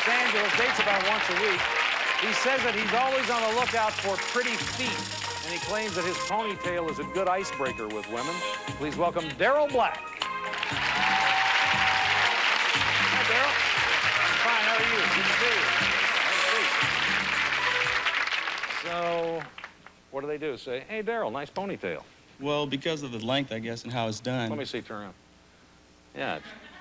Los Angeles, dates about once a week. He says that he's always on the lookout for pretty feet, and he claims that his ponytail is a good icebreaker with women. Please welcome Daryl Black. Hi, Daryl. Fine, how are you? Good to see you. So, what do they do? Say, hey, Daryl, nice ponytail. Well, because of the length, I guess, and how it's done. Let me see, turn around. Yeah.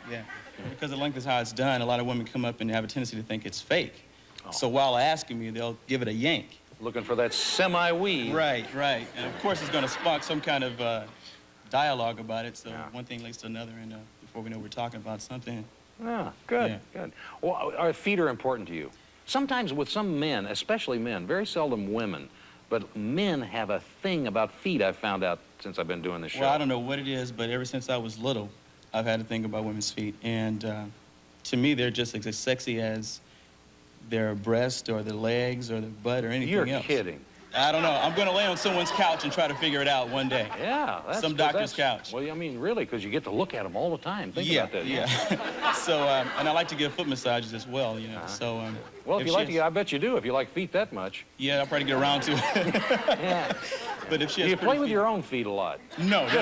Yeah. Because the length is how it's done, a lot of women come up and have a tendency to think it's fake. Oh. So while asking me, they'll give it a yank. Looking for that semi-weave. Right, right. And of course, it's going to spark some kind of dialogue about it. So yeah. One thing leads to another, and before we know we're talking about something. Yeah, good, good. Well, our feet are important to you. Sometimes with some men, especially men, very seldom women, but men have a thing about feet, I've found out since I've been doing this show. Well, I don't know what it is, but ever since I was little, I've had to think about women's feet. And to me, they're just as sexy as their breast or their legs or their butt or anything else. You're kidding. I don't know. I'm going to lay on someone's couch and try to figure it out one day. Yeah. That's some doctor's couch. Well, I mean, really, because you get to look at them all the time. Think about that. Yeah. So, and I like to give foot massages as well, you know. So, well, if you like to, I bet you do, if you like feet that much. Yeah, I'll probably get around to it. Yeah. But if she has do you play with feet... your own feet a lot? No. No. It's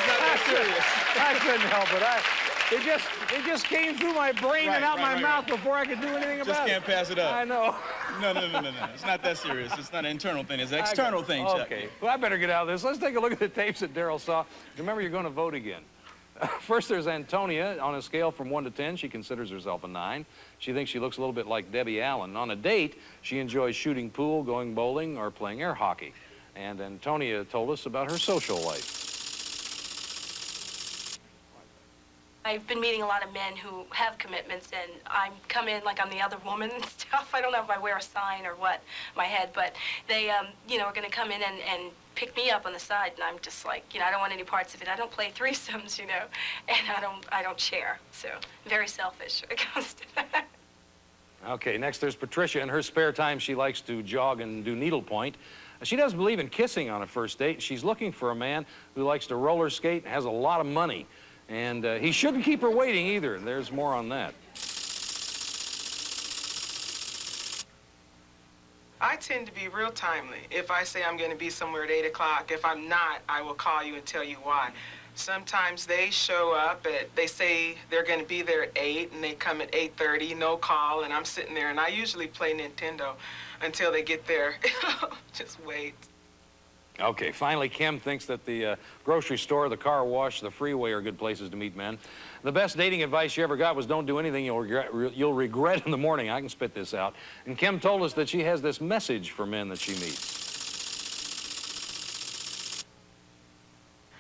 not that serious. I couldn't help it. It just came through my brain and out my mouth before I could do anything about it. Just can't pass it up. I know. No. It's not that serious. It's not an internal thing. It's an external thing, Chuck. Okay. Well, I better get out of this. Let's take a look at the tapes that Daryl saw. Remember, you're going to vote again. First, there's Antonia. On a scale from 1 to 10, she considers herself a 9. She thinks she looks a little bit like Debbie Allen. On a date, she enjoys shooting pool, going bowling, or playing air hockey. And Antonia told us about her social life. I've been meeting a lot of men who have commitments, and I come in like I'm the other woman and stuff. I don't know if I wear a sign or what, my head, but they, you know, are going to come in and pick me up on the side, and I'm just like, you know, I don't want any parts of it. I don't play threesomes, you know, and I don't share. So very selfish when it comes to that. Okay, next there's Patricia. In her spare time, she likes to jog and do needlepoint. She doesn't believe in kissing on a first date. She's looking for a man who likes to roller skate and has a lot of money. And he shouldn't keep her waiting either. There's more on that. I tend to be real timely. If I say I'm going to be somewhere at 8 o'clock, if I'm not, I will call you and tell you why. Sometimes they show up they say they're going to be there at 8, and they come at 8:30, no call, and I'm sitting there, and I usually play Nintendo until they get there. Just wait. Okay, finally, Kim thinks that the grocery store, the car wash, the freeway are good places to meet men. The best dating advice she ever got was don't do anything you'll regret in the morning. I can spit this out. And Kim told us that she has this message for men that she meets.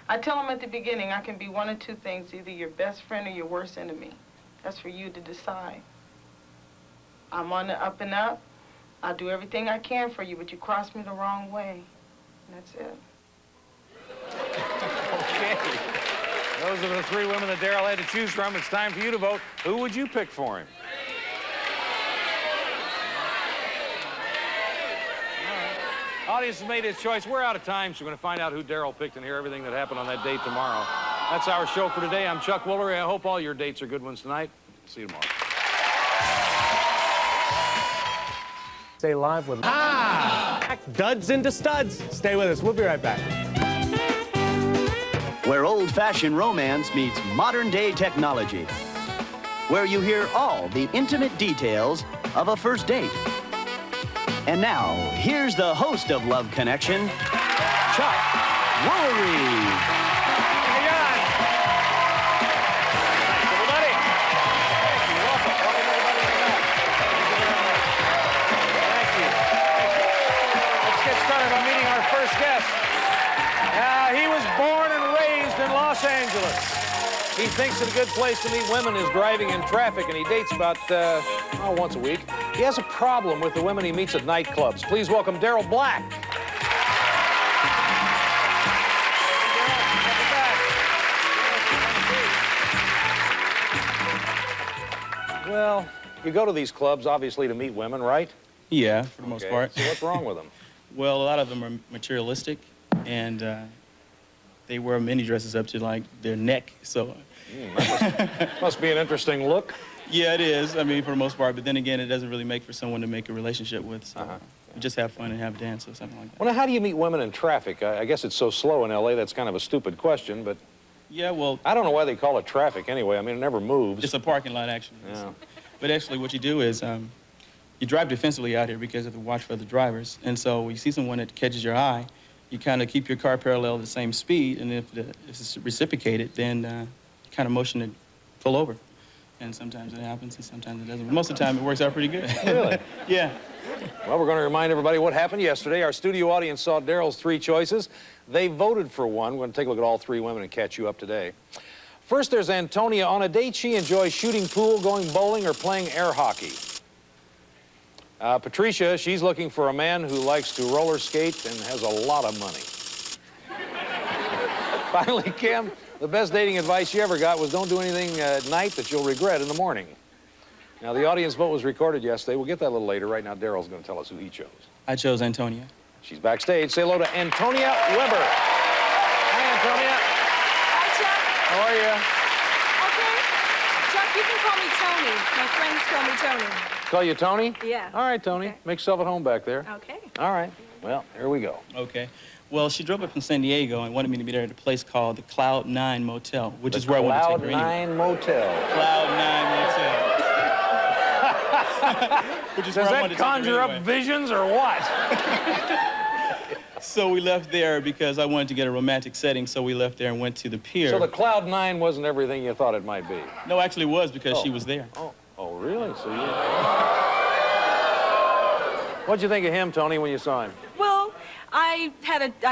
I tell them at the beginning I can be one of two things, either your best friend or your worst enemy. That's for you to decide. I'm on the up and up. I'll do everything I can for you, but you cross me the wrong way. That's it. Okay. Those are the 3 women that Daryl had to choose from. It's time for you to vote. Who would you pick for him? All right. Audience has made his choice. We're out of time, so we're going to find out who Daryl picked and hear everything that happened on that date tomorrow. That's our show for today. I'm Chuck Woolery. I hope all your dates are good ones tonight. See you tomorrow. Stay live with Duds into Studs. Stay with us. We'll be right back. Where old-fashioned romance meets modern-day technology. Where you hear all the intimate details of a first date. And now, here's the host of Love Connection, Chuck Woolery. He was born and raised in Los Angeles. He thinks that a good place to meet women is driving in traffic, and he dates about, once a week. He has a problem with the women he meets at nightclubs. Please welcome Daryl Black. Well, you go to these clubs, obviously, to meet women, right? Yeah, for the most part. So what's wrong with them? Well, a lot of them are materialistic, and they wear mini dresses up to like their neck. So Must be an interesting look. yeah, it is. I mean, for the most part. But then again, it doesn't really make for someone to make a relationship with. So we just have fun and have a dance or something like that. Well, now, how do you meet women in traffic? I guess it's so slow in L.A. That's kind of a stupid question, but Yeah, well, I don't know why they call it traffic anyway. I mean, it never moves. it's a parking lot, actually. Yeah. But actually, what you do is you drive defensively out here because you have to watch for the drivers. And so when you see someone that catches your eye, you kind of keep your car parallel at the same speed. And if it's reciprocated, then you kind of motion to pull over. And sometimes it happens, and sometimes it doesn't. But most of the time, it works out pretty good. Really? Yeah. Well, we're going to remind everybody what happened yesterday. Our studio audience saw Daryl's 3 choices. They voted for one. We're going to take a look at all 3 women and catch you up today. First, there's Antonia. On a date, she enjoys shooting pool, going bowling, or playing air hockey. Patricia, she's looking for a man who likes to roller skate and has a lot of money. Finally, Kim, the best dating advice you ever got was don't do anything at night that you'll regret in the morning. Now, the audience vote was recorded yesterday. We'll get that a little later. Right now, Daryl's going to tell us who he chose. I chose Antonia. She's backstage. Say hello to Antonia Weber. Hi, Antonia. Hi, Chuck. How are you? Okay. Chuck, you can call me Tony. My friends call me Tony. Call you Tony? Yeah. All right, Tony. Okay. Make yourself at home back there. Okay. All right. Well, here we go. Okay. Well, she drove up from San Diego and wanted me to meet her at a place called the Cloud 9 Motel, which is where I want to take her anyway. Cloud 9 Motel. Cloud 9 Motel. Which is Does where I that wanted to take her conjure up anyway. visions or what? So we left there because I wanted to get a romantic setting, so we left there and went to the pier. So the Cloud 9 wasn't everything you thought it might be? No, actually it was because she was there. Oh, really? So you... What'd you think of him, Tony, when you saw him? Well, I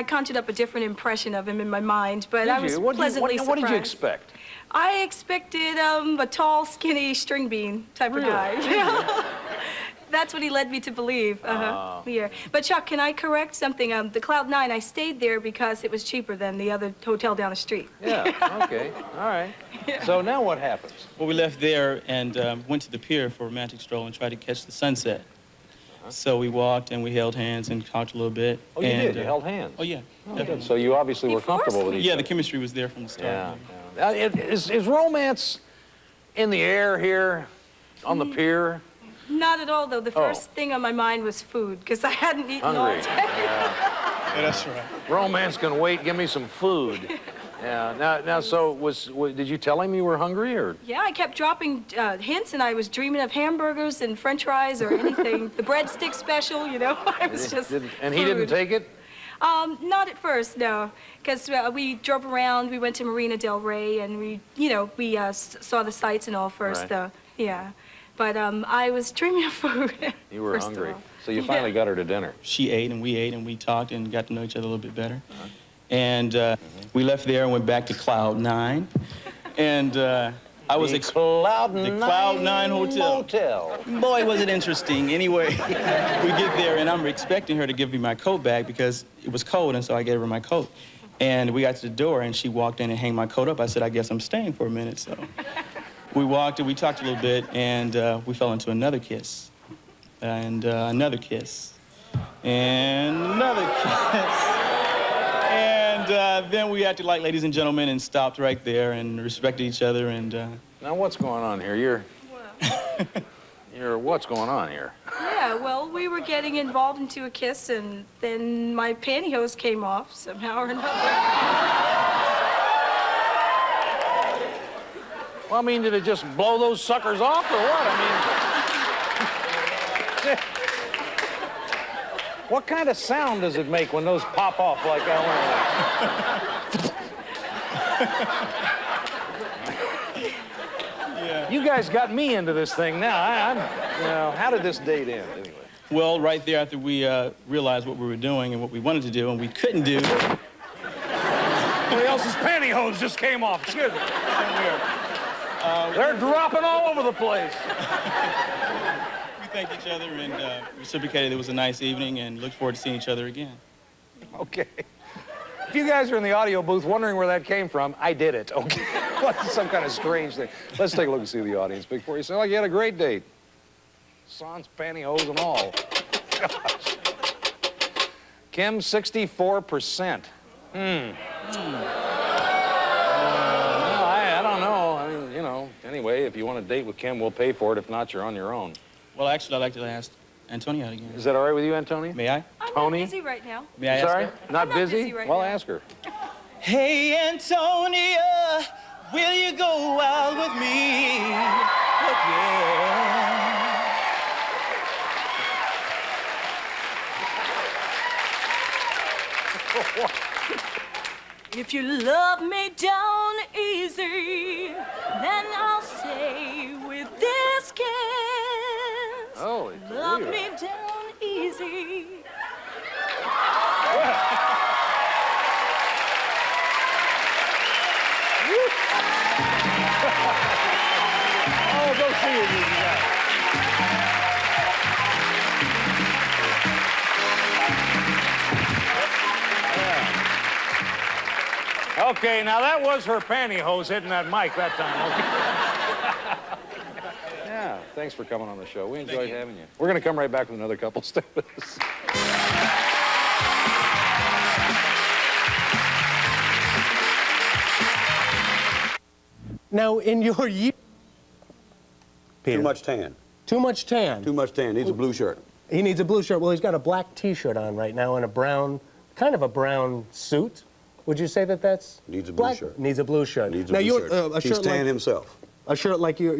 conjured up a different impression of him in my mind, but Did I was you? What pleasantly surprised. What did you expect? I expected a tall, skinny string bean type of guy. Yeah. That's what he led me to believe. Yeah. But Chuck, can I correct something? The Cloud 9, I stayed there because it was cheaper than the other hotel down the street. Yeah, okay, all right. Yeah. So now what happens? Well, we left there and went to the pier for a romantic stroll and tried to catch the sunset. So we walked and we held hands and talked a little bit. Oh, you and, did? You held hands? Oh, yeah. Good. So you obviously were comfortable with each other. Yeah, the chemistry was there from the start. Yeah. Is romance in the air here on the pier? Not at all, though. The first thing on my mind was food, because I hadn't eaten all Hungry. day. Yeah, that's right. Romance can wait. Give me some food. Yeah. Now, so did you tell him you were hungry, or? Yeah, I kept dropping hints, and I was dreaming of hamburgers and French fries or anything. The breadstick special, you know. I was just. And he didn't take it? Not at first, no, because we drove around. We went to Marina Del Rey, and we saw the sights and all first, Right. though. Yeah, but I was dreaming of food. You were first of hungry. all. So you finally got her to dinner. She ate and we talked and got to know each other a little bit better. And we left there and went back to Cloud 9. And I was The Cloud 9 Hotel. Motel. Boy, was it interesting. Anyway, we get there, and I'm expecting her to give me my coat back because it was cold, and so I gave her my coat. And we got to the door, and she walked in and hung my coat up. I said, I guess I'm staying for a minute, so. We walked and we talked a little bit, and we fell into another kiss. And another kiss. And another kiss. And then we acted like ladies and gentlemen and stopped right there and respected each other, and... Now, what's going on here? What's going on here? Yeah, well, we were getting involved into a kiss, and then my pantyhose came off somehow or another. Well, I mean, did it just blow those suckers off or what? I mean, what kind of sound does it make when those pop off like that? Yeah. You guys got me into this thing now. How did this date end anyway? Well, right there after we realized what we were doing and what we wanted to do and we couldn't do. Somebody else's pantyhose just came off. Excuse me. They're dropping all over the place. We thanked each other and reciprocated. It was a nice evening and looked forward to seeing each other again. Okay. If you guys are in the audio booth wondering where that came from, I did it, okay? What's some kind of strange thing? Let's take a look and see the audience before you sound like you had a great date. Sans pantyhose and all. Gosh. Kim, 64%. If you want to date with Kim, we'll pay for it. If not, you're on your own. Well, actually, I'd like to ask Antonia out again. Is that all right with you, Antonia? May I? I'm Tony? not busy right now. May I ask Sorry? her? Not I'm not busy? busy right Well, now. ask her. Hey, Antonia, will you go out with me? Oh, yeah. If you love me down easy, then I'll say with this kiss, Holy love Toledo. me down easy. Oh, go see her, you guys. Yeah. Okay, now that was her pantyhose hitting that mic that time. Okay. Yeah, thanks for coming on the show. We enjoyed having you. We're going to come right back with another couple. Stay with us. Now, in your year... Peter. Too much tan. Too much tan. Too much tan. Needs a blue shirt. He needs a blue shirt. Well, he's got a black T-shirt on right now and a brown, kind of a brown suit. Would you say that that's Needs a blue black? shirt. Needs a blue shirt. Needs a now, blue you're, shirt. a He's shirt tan like himself. a shirt like you're